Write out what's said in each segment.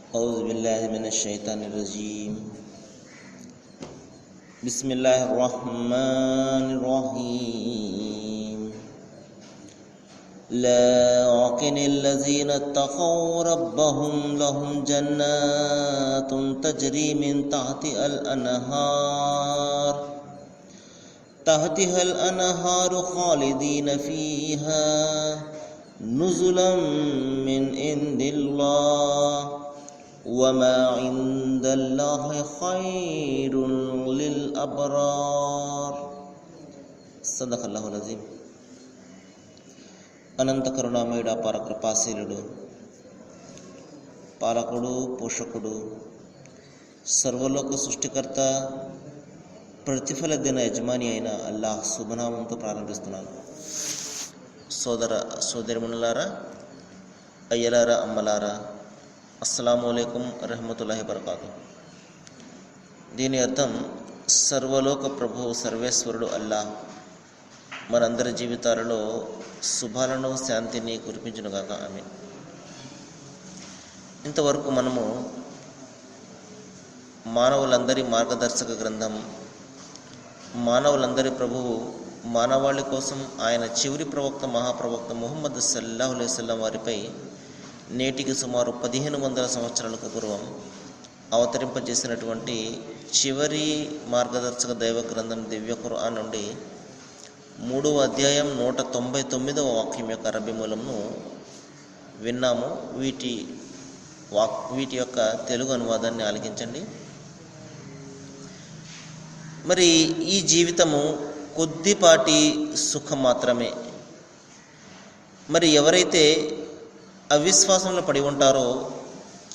أعوذ بالله من الشيطان الرجيم. بسم الله الرحمن الرحيم. لكن الذين اتقوا ربهم لهم جنات تجري من تحتها الأنهار خالدين فيها نزلا من عند الله وما عند الله خير للأبرار. صدق الله العظيم. అనంత కరుణామయుడు అపార కృపాశీలుడు, పాలకుడు, పోషకుడు, సర్వలోక సృష్టికర్త, ప్రతిఫల దిన యజమాని అయిన అల్లాహ్ శుభనామంతో ప్రారంభిస్తున్నాను. సోదరిమణులారా, అయ్యలారా, అమ్మలారా, అస్సలాము అలైకుం రహమతుల్లాహి బరకాతు. దీని అర్థం సర్వలోక ప్రభువు సర్వేశ్వరుడు అల్లాహ్ మనందరి జీవితాలలో శుభాలను, శాంతిని కురిపించునుగాక. ఆమీన్. ఇంతవరకు మనము మానవులందరి మార్గదర్శక గ్రంథం, మానవులందరి ప్రభువు, మానవాళి కోసం ఆయన చివరి ప్రవక్త, మహాప్రవక్త ముహమ్మద్ సల్లల్లాహు అలైహి వసల్లం వారిపై నేటికి సుమారు 1500 సంవత్సరాలకు పూర్వం అవతరింపజేసినటువంటి చివరి మార్గదర్శక దైవ గ్రంథం దివ్య ఖురాన్ నుండి 3వ అధ్యాయం 199వ వాక్యం యొక్క అరబీ మూలంను విన్నాము. వీటి యొక్క తెలుగు అనువాదాన్ని ఆలకించండి. మరి ఈ జీవితము కొద్దిపాటి సుఖం మాత్రమే. మరి ఎవరైతే అవిశ్వాసంలో పడి ఉంటారో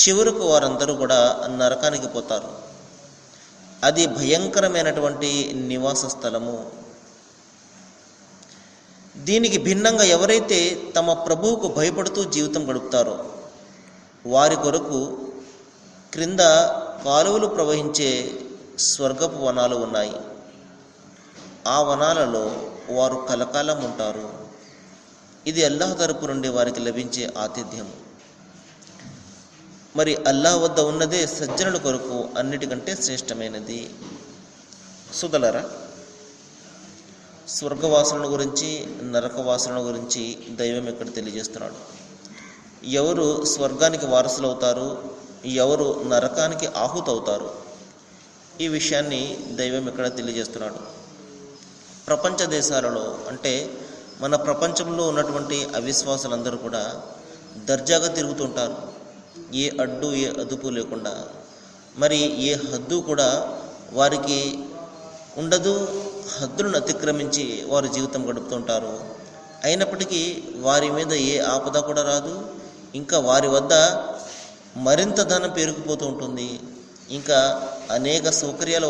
చివరకు వారందరూ కూడా నరకానికి పోతారు. అది భయంకరమైనటువంటి నివాస స్థలము. దీనికి భిన్నంగా ఎవరైతే తమ ప్రభువుకు భయపడుతూ జీవితం గడుపుతారో వారి కొరకు క్రింద కాలువలు ప్రవహించే స్వర్గపు వనాలు ఉన్నాయి. ఆ వనాలలో వారు కలకాలం ఉంటారు. ఇది అల్లాహ్ తరపు నుండి వారికి లభించే ఆతిథ్యం. మరి అల్లాహ్ వద్ద ఉన్నదే సజ్జనుల కొరకు అన్నిటికంటే శ్రేష్టమైనది. సుదలరా, స్వర్గవాసులను గురించి, నరకవాసులను గురించి దైవం ఇక్కడ తెలియజేస్తున్నాడు. ఎవరు స్వర్గానికి వారసులు అవుతారు, ఎవరు నరకానికి ఆహుతవుతారు, ఈ విషయాన్ని దైవం ఇక్కడ తెలియజేస్తున్నాడు. ప్రపంచ దేశాలలో, అంటే మన ప్రపంచంలో ఉన్నటువంటి అవిశ్వాసులందరూ కూడా దర్జాగా తిరుగుతుంటారు. ఏ అడ్డు, ఏ అదుపు లేకుండా, మరి ఏ హద్దు కూడా వారికి ఉండదు. హద్దులను అతిక్రమించి వారు జీవితం గడుపుతుంటారు. అయినప్పటికీ వారి మీద ఏ ఆపద కూడా రాదు. ఇంకా వారి వద్ద మరింత ధనం పెరిగిపోతూ ఉంటుంది. ఇంకా అనేక సౌకర్యాలు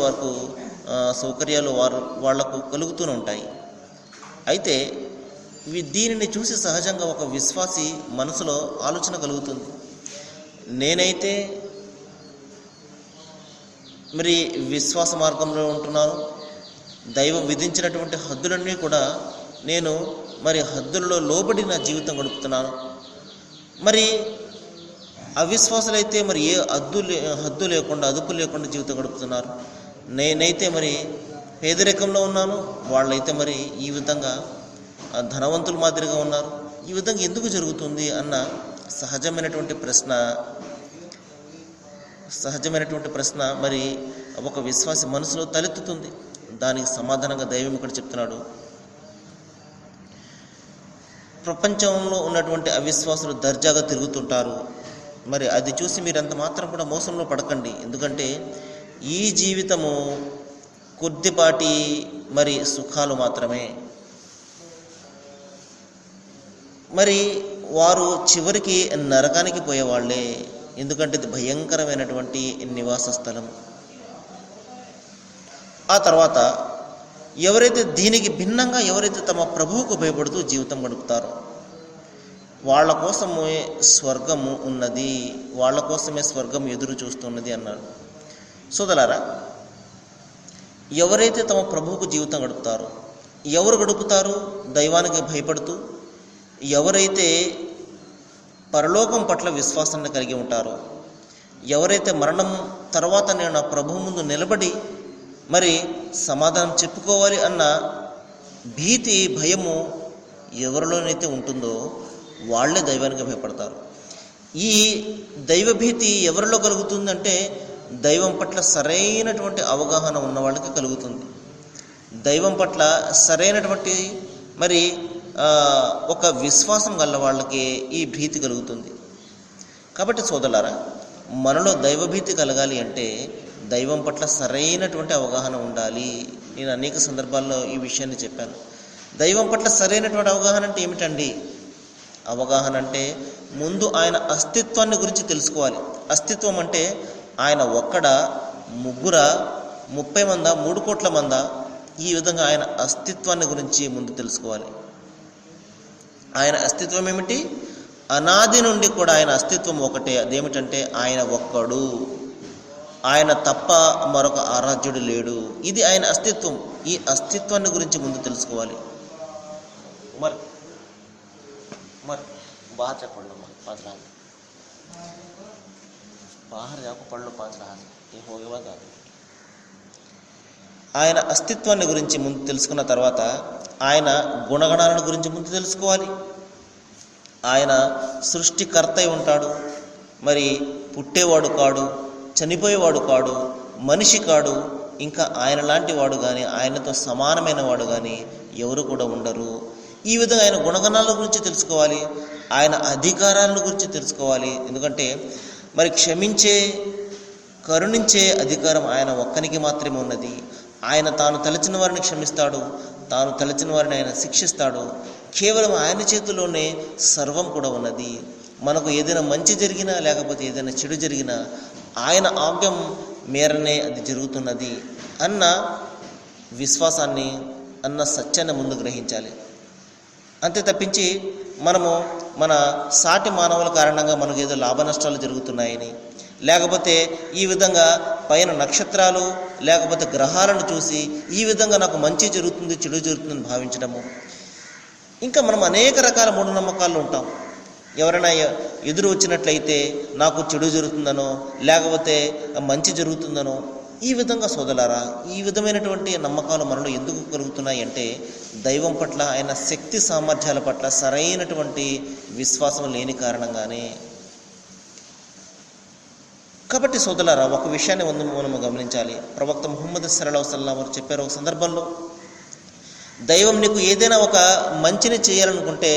వాళ్లకు కలుగుతూనే ఉంటాయి. అయితే దీనిని చూసి సహజంగా ఒక విశ్వాసి మనసులో ఆలోచన కలుగుతుంది. నేనైతే మరి విశ్వాస మార్గంలో ఉంటున్నాను, దైవం విధించినటువంటి హద్దులన్నీ కూడా నేను మరి హద్దులలో లోబడి నా జీవితం గడుపుతున్నాను. మరి అవిశ్వాసులైతే మరి ఏ హద్దు లేకుండా, అదుపు లేకుండా జీవితం గడుపుతున్నారు. నేనైతే మరి పేదరికంలో ఉన్నాను, వాళ్ళైతే మరి ఈ విధంగా ధనవంతుల మాదిరిగా ఉన్నారు. ఈ విధంగా ఎందుకు జరుగుతుంది అన్న సహజమైనటువంటి ప్రశ్న మరి ఒక విశ్వాసి మనసులో తలెత్తుతుంది. దానికి సమాధానంగా దైవం ఇక్కడ చెప్తున్నాడు. ప్రపంచంలో ఉన్నటువంటి అవిశ్వాసులు దర్జాగా తిరుగుతుంటారు. మరి అది చూసి మీరంత మాత్రం కూడా మోసంలో పడకండి. ఎందుకంటే ఈ జీవితము కొద్దిపాటి మరి సుఖాలు మాత్రమే. మరి వారు చివరికి నరకానికి పోయేవాళ్లే. ఎందుకంటే ఇది భయంకరమైనటువంటి నివాస స్థలం. ఆ తర్వాత ఎవరైతే దీనికి భిన్నంగా ఎవరైతే తమ ప్రభువుకు భయపడుతూ జీవితం గడుపుతారో వాళ్ళ కోసమే స్వర్గము ఉన్నది, వాళ్ళ కోసమే స్వర్గం ఎదురు చూస్తున్నది అన్నాడు. సోదలారా, ఎవరైతే తమ ప్రభువుకు జీవితం గడుపుతారో, ఎవరు గడుపుతారు దైవానికి భయపడుతూ, ఎవరైతే పరలోకం పట్ల విశ్వాసాన్ని కలిగి ఉంటారో, ఎవరైతే మరణం తర్వాత నేను నా ప్రభువు ముందు నిలబడి మరి సమాధానం చెప్పుకోవాలి అన్న భీతి, భయము ఎవరిలోనైతే ఉంటుందో వాళ్ళే దైవానికి భయపడతారు. ఈ దైవభీతి ఎవరిలో కలుగుతుందంటే దైవం పట్ల సరైనటువంటి అవగాహన ఉన్న వాళ్ళకి కలుగుతుంది. దైవం పట్ల సరైనటువంటి మరి ఒక విశ్వాసం గల వాళ్ళకి ఈ భీతి కలుగుతుంది. కాబట్టి సోదరులారా, మనలో దైవభీతి కలగాలి అంటే దైవం పట్ల సరైనటువంటి అవగాహన ఉండాలి. నేను అనేక సందర్భాల్లో ఈ విషయాన్ని చెప్పాను. దైవం పట్ల సరైనటువంటి అవగాహన అంటే ఏమిటండి? అవగాహన అంటే ముందు ఆయన అస్తిత్వాన్ని గురించి తెలుసుకోవాలి. అస్తిత్వం అంటే ఆయన ఒక్కడ, ముగ్గుర, 30 మందా, 3 కోట్ల మందా, ఈ విధంగా ఆయన అస్తిత్వాన్ని గురించి ముందు తెలుసుకోవాలి. ఆయన అస్తిత్వం ఏమిటి? అనాది నుండి కూడా ఆయన అస్తిత్వం ఒకటే. అదేమిటంటే ఆయన ఒక్కడు, ఆయన తప్ప మరొక ఆరాధ్యుడు లేడు. ఇది ఆయన అస్తిత్వం. ఈ అస్తిత్వాన్ని గురించి ముందు తెలుసుకోవాలి. మరి बाहर से पढ़ लो, 5 रहा बाहर जाको पढ़ लो, 5 रहा ये हो गया बात. ఆయన అస్తిత్వాన్ని గురించి ముందు తెలుసుకున్న తర్వాత ఆయన గుణగణాలను గురించి ముందు తెలుసుకోవాలి. ఆయన సృష్టికర్త అయి ఉంటాడు, మరి పుట్టేవాడు కాడు, చనిపోయేవాడు కాడు, మనిషి కాడు, ఇంకా ఆయన లాంటి వాడు కానీ ఆయనతో సమానమైన వాడు కానీ ఎవరు కూడా ఉండరు. ఈ విధంగా ఆయన గుణగణాల గురించి తెలుసుకోవాలి, ఆయన అధికారాల గురించి తెలుసుకోవాలి. ఎందుకంటే మరి క్షమించే, కరుణించే అధికారం ఆయన ఒక్కనికి మాత్రమే ఉన్నది. ఆయన తాను తలచిన వారిని క్షమిస్తాడు, తాను తలచిన వారిని ఆయన శిక్షిస్తాడు. కేవలం ఆయన చేతిలోనే సర్వం కూడా ఉన్నది. మనకు ఏదైనా మంచి జరిగినా లేకపోతే ఏదైనా చెడు జరిగినా ఆయన ఆజ్ఞం మేరనే అది జరుగుతున్నది అన్న విశ్వాసాన్ని, అన్న సత్యాన్ని ముందు గ్రహించాలి. అంతే తప్పించి మనము మన సాటి మానవుల కారణంగా మనకు ఏదో లాభ నష్టాలు జరుగుతున్నాయని, లేకపోతే ఈ విధంగా పైన నక్షత్రాలు లేకపోతే గ్రహాలను చూసి ఈ విధంగా నాకు మంచి జరుగుతుంది, చెడు జరుగుతుందని భావించడము. ఇంకా మనం అనేక రకాల మూఢనమ్మకాల్లో ఉంటాం. ఎవరైనా ఎదురు వచ్చినట్లయితే నాకు చెడు జరుగుతుందనో లేకపోతే మంచి జరుగుతుందనో, ఈ విధంగా సోదరులారా, ఈ విధమైనటువంటి నమ్మకాలు మనలో ఎందుకు కలుగుతున్నాయి అంటే దైవం పట్ల, ఆయన శక్తి సామర్థ్యాల పట్ల సరైనటువంటి విశ్వాసం లేని కారణంగానే. కాబట్టి సోదరులారా, ఒక విషయాన్ని మనం గమనించాలి. ప్రవక్త ముహమ్మద్ సల్లల్లాహు అలైహి వసల్లం వారు చెప్పారు ఒక సందర్భంలో, దైవం నీకు ఏదైనా ఒక మంచిని చేయాలనుకుంటే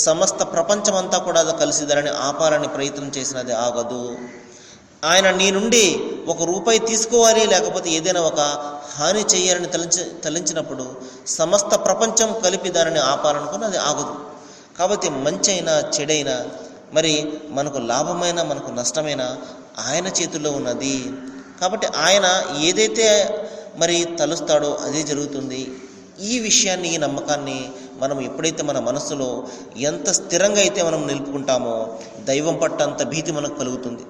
సమస్త ప్రపంచమంతా కూడా అది కలిసి దానిని ఆపాలని ప్రయత్నం చేసినది ఆగదు. ఆయన నీ నుండి ₹1 తీసుకోవాలి లేకపోతే ఏదైనా ఒక హాని చేయాలని తలంచినప్పుడు సమస్త ప్రపంచం కలిపి దానిని ఆపాలనుకుని అది ఆగదు. కాబట్టి మంచి అయినా చెడైనా, మరి మనకు లాభమైన మనకు నష్టమైన ఆయన చేతుల్లో ఉన్నది. కాబట్టి ఆయన ఏదైతే మరి తలుస్తాడో అదే జరుగుతుంది. ఈ విషయాన్ని, ఈ నమ్మకాన్ని మనం ఎప్పుడైతే మన మనస్సులో ఎంత స్థిరంగా అయితే మనం నిలుపుకుంటామో దైవం పట్ల అంత భీతి మనకు కలుగుతుంది.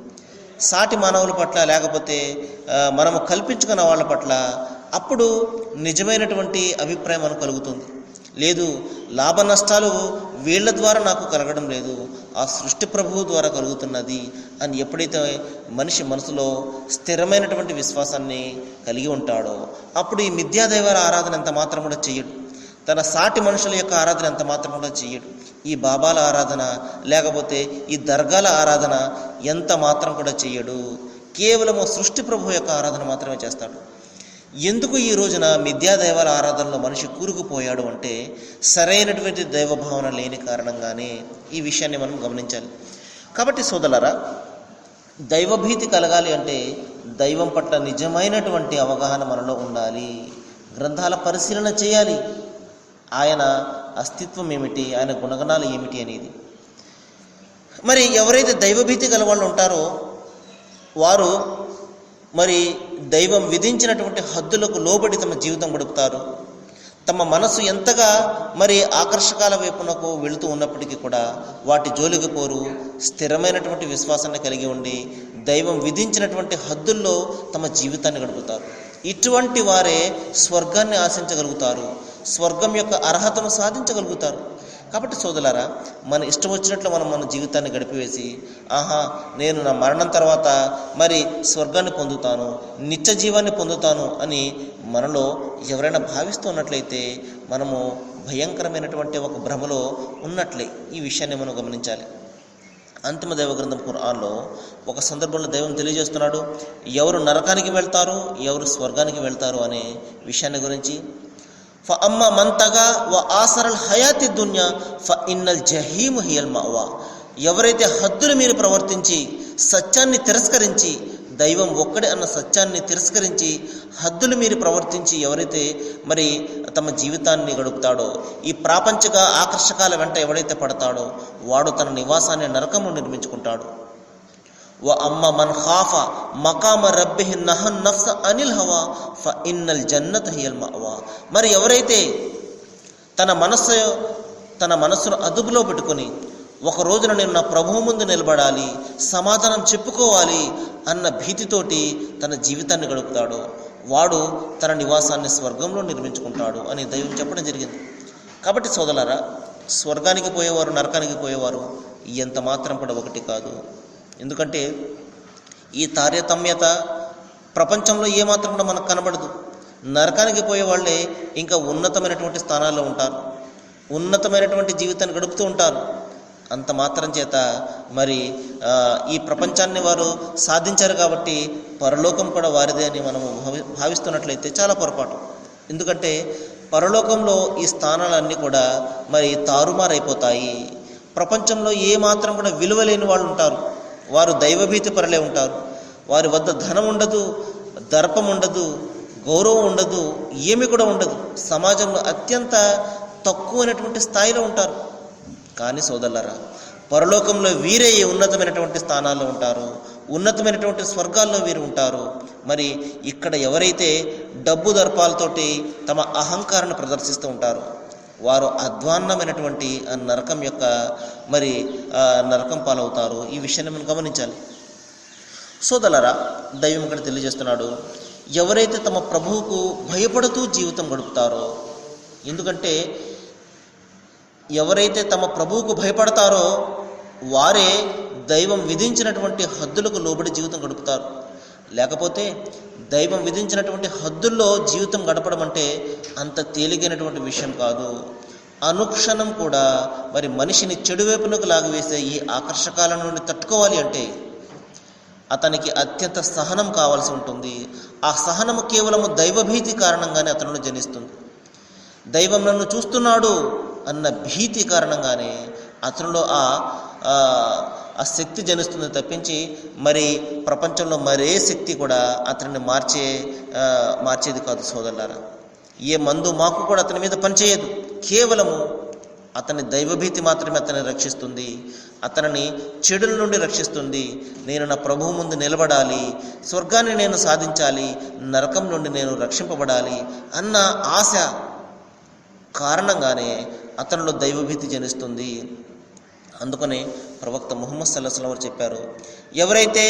సాటి మానవుల పట్ల లేకపోతే మనము కల్పించుకున్న వాళ్ళ పట్ల అప్పుడు నిజమైనటువంటి అభిప్రాయం మనకు కలుగుతుంది. లేదు, లాభ నష్టాలు వీళ్ళ ద్వారా నాకు కలగడం లేదు, ఆ సృష్టి ప్రభువు ద్వారా కలుగుతున్నది అని ఎప్పుడైతే మనిషి మనసులో స్థిరమైనటువంటి విశ్వాసాన్ని కలిగి ఉంటాడో అప్పుడు ఈ మిథ్యాదైవాల ఆరాధన ఎంత మాత్రం కూడా చెయ్యడు. తన సాటి మనుషుల యొక్క ఆరాధన ఎంత మాత్రం కూడా చెయ్యడు. ఈ బాబాల ఆరాధన లేకపోతే ఈ దర్గాల ఆరాధన ఎంత మాత్రం కూడా చెయ్యడు. కేవలము సృష్టి ప్రభు యొక్క ఆరాధన మాత్రమే చేస్తాడు. ఎందుకు ఈ రోజున మిథ్యాదైవాల ఆరాధనలో మనిషి కూరుకుపోయాడు అంటే సరైనటువంటి దైవభావన లేని కారణంగానే. ఈ విషయాన్ని మనం గమనించాలి. కాబట్టి సోదరులారా, దైవభీతి కలగాలి అంటే దైవం పట్ల నిజమైనటువంటి అవగాహన మనలో ఉండాలి. గ్రంథాల పరిశీలన చేయాలి. ఆయన అస్తిత్వం ఏమిటి, ఆయన గుణగణాలు ఏమిటి అనేది. మరి ఎవరైతే దైవభీతి గల వాళ్ళు ఉంటారో వారు మరి దైవం విధించినటువంటి హద్దులకు లోబడి తమ జీవితం గడుపుతారు. తమ మనసు ఎంతగా మరి ఆకర్షకాల వైపునకు వెళుతూ ఉన్నప్పటికీ కూడా వాటి జోలికి పోరు. స్థిరమైనటువంటి విశ్వాసాన్ని కలిగి ఉండి దైవం విధించినటువంటి హద్దుల్లో తమ జీవితాన్ని గడుపుతారు. ఇటువంటి వారే స్వర్గాన్ని ఆశించగలుగుతారు, స్వర్గం యొక్క అర్హతను సాధించగలుగుతారు. కాబట్టి సోదరులారా, మన ఇష్టం వచ్చినట్లు మనం మన జీవితాన్ని గడిపివేసి నేను నా మరణం తర్వాత మరి స్వర్గాన్ని పొందుతాను, నిత్య జీవాన్ని పొందుతాను అని మనలో ఎవరైనా భావిస్తున్నట్లయితే మనము భయంకరమైనటువంటి ఒక భ్రమలో ఉన్నట్లే. ఈ విషయాన్ని మనం గమనించాలి. అంతిమ దైవ గ్రంథం ఖురాన్లో ఒక సందర్భంలో దైవం తెలియజేస్తున్నాడు, ఎవరు నరకానికి వెళ్తారు, ఎవరు స్వర్గానికి వెళ్తారు అనే విషయాన్ని గురించి. ఫఅమ్మా మన్ తగా వ ఆసరల్ హయాతి దున్యా ఫఇన్నల్ జహీము హియల్ మఅవా. ఎవరైతే హద్దులు మీరు ప్రవర్తించి సత్యాన్ని తిరస్కరించి, దైవం ఒక్కడే అన్న సత్యాన్ని తిరస్కరించి హద్దులు మీరు ప్రవర్తించి ఎవరైతే మరి తమ జీవితాన్ని గడుపుతాడో, ఈ ప్రాపంచిక ఆకర్షకాల వెంట ఎవడైతే పడతాడో వాడు తన నివాసాన్ని నరకంలో నిర్మించుకుంటాడు. వ అమ్మ మన్ ఖాఫ మకామ రబ్బిహి నహన్ నఫ్స అనిల్ హవా ఫఇన్నల్ జన్నత హియల్ మఅవా. మరి ఎవరైతే తన మనస్సును అదుపులో పెట్టుకొని ఒక రోజున నేను నా ప్రభువు ముందు నిలబడాలి, సమాధానం చెప్పుకోవాలి అన్న భీతితోటి తన జీవితాన్ని గడుపుతాడో వాడు తన నివాసాన్ని స్వర్గంలో నిర్మించుకుంటాడు అని దైవం చెప్పడం జరిగింది. కాబట్టి సోదరులారా, స్వర్గానికి పోయేవారు నరకానికి పోయేవారు ఎంత మాత్రం కూడా ఒకటి కాదు. ఎందుకంటే ఈ తారతమ్యత ప్రపంచంలో ఏమాత్రం కూడా మనకు కనబడదు. నరకానికి పోయే వాళ్ళే ఇంకా ఉన్నతమైనటువంటి స్థానాల్లో ఉంటారు, ఉన్నతమైనటువంటి జీవితాన్ని గడుపుతూ ఉంటారు. అంత మాత్రం చేత మరి ఈ ప్రపంచాన్ని వారు సాధించారు కాబట్టి పరలోకం కూడా వారిదే అని మనము భావిస్తున్నట్లయితే చాలా పొరపాటు. ఎందుకంటే పరలోకంలో ఈ స్థానాలన్నీ కూడా మరి తారుమారైపోతాయి. ప్రపంచంలో ఏ మాత్రం కూడా విలువ లేని వాళ్ళు ఉంటారు, వారు దైవభీతి పరులే ఉంటారు. వారి వద్ద ధనం ఉండదు, దర్పం ఉండదు, గౌరవం ఉండదు, ఏమి కూడా ఉండదు. సమాజంలో అత్యంత తక్కువైనటువంటి స్థాయిలో ఉంటారు. కానీ సోదరులారా, పరలోకంలో వీరే ఉన్నతమైనటువంటి స్థానాల్లో ఉంటారు, ఉన్నతమైనటువంటి స్వర్గాల్లో వీరు ఉంటారు. మరి ఇక్కడ ఎవరైతే డబ్బు దర్పాలతోటి తమ అహంకారాన్ని ప్రదర్శిస్తూ ఉంటారో వారు అధ్వాన్నమైనటువంటి నరకం యొక్క మరి నరకం పాలవుతారు. ఈ విషయాన్ని మనం గమనించాలి. సోదరులారా, దైవం ఇక్కడ తెలియజేస్తున్నాడు, ఎవరైతే తమ ప్రభువుకు భయపడుతూ జీవితం గడుపుతారో, ఎందుకంటే ఎవరైతే తమ ప్రభువుకు భయపడతారో వారే దైవం విధించినటువంటి హద్దులకు లోబడి జీవితం గడుపుతారు. లేకపోతే దైవం విధించినటువంటి హద్దుల్లో జీవితం గడపడం అంటే అంత తేలికైనటువంటి విషయం కాదు. అనుక్షణం కూడా మరి మనిషిని చెడు వైపునకు లాగివేసే ఈ ఆకర్షకాల నుండి తట్టుకోవాలి అంటే అతనికి అత్యంత సహనం కావాల్సి ఉంటుంది. ఆ సహనము కేవలము దైవభీతి కారణంగానే అతను జనిస్తుంది. దైవం నన్ను చూస్తున్నాడు అన్న భీతి కారణంగానే అతనిలో ఆ శక్తి జనిస్తుంది తప్పించి మరి ప్రపంచంలో మరే శక్తి కూడా అతనిని మార్చేది కాదు. సోదరులారా, ఏ మందు మాకు కూడా అతని మీద పనిచేయదు. కేవలము అతని దైవభీతి మాత్రమే అతన్ని రక్షిస్తుంది, అతనిని చెడుల నుండి రక్షిస్తుంది. నేను నా ప్రభువు ముందు నిలబడాలి, స్వర్గాన్ని నేను సాధించాలి, నరకం నుండి నేను రక్షింపబడాలి అన్న ఆశ కారణంగానే అతనిలో దైవభీతి జనిస్తుంది. అందుకనే ప్రవక్త ముహమ్మద్ సల్లల్లాహు అలైహి వసల్లం చెప్పారు, ఎవరైతే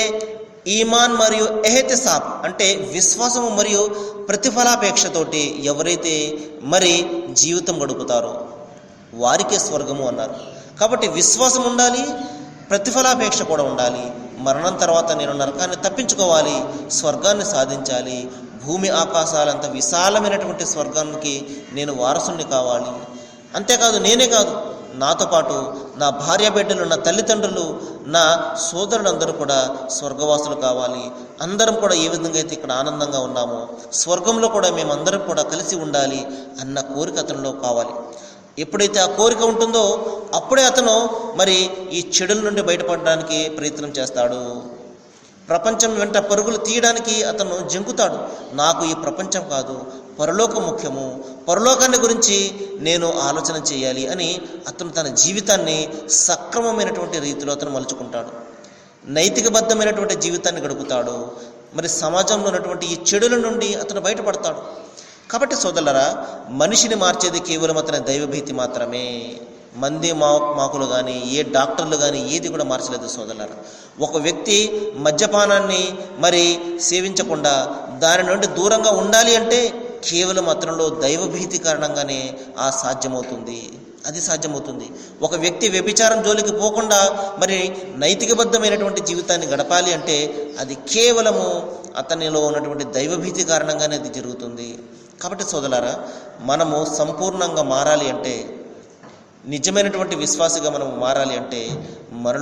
ఈమాన్ మరియు ఎహ్తిసాబ్ అంటే విశ్వాసము మరియు ప్రతిఫలాపేక్షతోటి ఎవరైతే మరి జీవితం గడుపుతారో వారికే స్వర్గము అన్నారు. కాబట్టి విశ్వాసం ఉండాలి, ప్రతిఫలాపేక్ష కూడా ఉండాలి. మరణం తర్వాత నేను నరకాన్ని తప్పించుకోవాలి, స్వర్గాన్ని సాధించాలి, భూమి ఆకాశాలంత విశాలమైనటువంటి స్వర్గానికి నేను వారసుని కావాలి. అంతేకాదు, నేనే కాదు, నాతో పాటు నా భార్య బిడ్డలు, నా తల్లిదండ్రులు, నా సోదరులందరూ కూడా స్వర్గవాసులు కావాలి. అందరం కూడా ఏ విధంగా అయితే ఇక్కడ ఆనందంగా ఉన్నామో స్వర్గంలో కూడా మేమందరం కూడా కలిసి ఉండాలి అన్న కోరిక అతనిలో కావాలి. ఎప్పుడైతే ఆ కోరిక ఉంటుందో అప్పుడే అతను మరి ఈ చెడుల నుండి బయటపడడానికి ప్రయత్నం చేస్తాడు. ప్రపంచం వెంట పరుగులు తీయడానికి అతను జంకుతాడు. నాకు ఈ ప్రపంచం కాదు, పరలోకం ముఖ్యము, పరలోకాన్ని గురించి నేను ఆలోచన చేయాలి అని అతను తన జీవితాన్ని సక్రమమైనటువంటి రీతిలో అతను మలుచుకుంటాడు. నైతికబద్ధమైనటువంటి జీవితాన్ని గడుపుతాడు. మరి సమాజంలో ఉన్నటువంటి ఈ చెడుల నుండి అతను బయటపడతాడు. కాబట్టి సోదరులారా, మనిషిని మార్చేది కేవలం అతని దైవభీతి మాత్రమే. మంది మాకులు కానీ ఏ డాక్టర్లు కానీ ఏది కూడా మార్చలేదు సోదరులారా. ఒక వ్యక్తి మద్యపానాన్ని మరి సేవించకుండా దాని నుండి దూరంగా ఉండాలి అంటే కేవలం అతనిలో దైవభీతి కారణంగానే సాధ్యమవుతుంది. అది సాధ్యమవుతుంది. ఒక వ్యక్తి వ్యభిచారం జోలికి పోకుండా మరి నైతికబద్ధమైనటువంటి జీవితాన్ని గడపాలి అంటే అది కేవలము అతనిలో ఉన్నటువంటి దైవభీతి కారణంగానే అది జరుగుతుంది. కాబట్టి సోదరులారా, మనము సంపూర్ణంగా మారాలి అంటే, నిజమైనటువంటి విశ్వాసిగా మనం మారాలి అంటే మన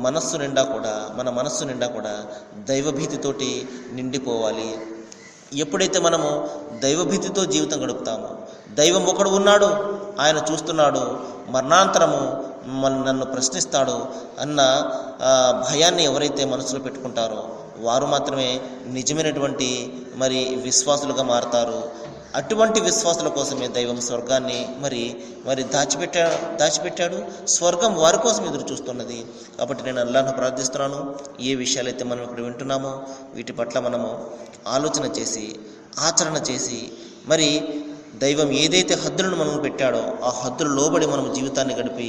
మనస్సు నిండా కూడా దైవభీతితోటి నిండిపోవాలి. ఎప్పుడైతే మనము దైవభీతితో జీవితం గడుపుతామో, దైవం ఒకడు ఉన్నాడు, ఆయన చూస్తున్నాడు, మరణాంతరము నన్ను ప్రశ్నిస్తాడు అన్న భయాన్ని ఎవరైతే మనసులో పెట్టుకుంటారో వారు మాత్రమే నిజమైనటువంటి మరి విశ్వాసులుగా మారతారు. అటువంటి విశ్వాసుల కోసమే దైవం స్వర్గాన్ని మరి దాచిపెట్టాడు. స్వర్గం వారి కోసం ఎదురు చూస్తున్నది. కాబట్టి నేను అల్లాహ్ను ప్రార్థిస్తున్నాను, ఏ విషయాలైతే మనం ఇక్కడ వింటున్నామో వీటి పట్ల మనము ఆలోచన చేసి ఆచరణ చేసి మరి దైవం ఏదైతే హద్దులను మనం పెట్టాడో ఆ హద్దులు లోబడి మనం జీవితాన్ని గడిపి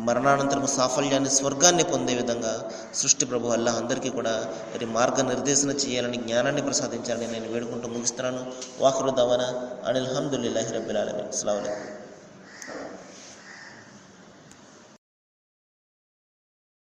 మరణానంతరం సాఫల్యాన్ని, స్వర్గాన్ని పొందే విధంగా సృష్టి ప్రభు అల్లాహ్ అందరికీ కూడా మరి మార్గనిర్దేశన చేయాలని, జ్ఞానాన్ని ప్రసాదించాలని నేను వేడుకుంటూ ముగిస్తున్నాను. వాఖిరు దవానా అనిల్ హమ్దులిల్లాహి రబ్బిల్ ఆలమీన్. అస్సలాము అలైకుం.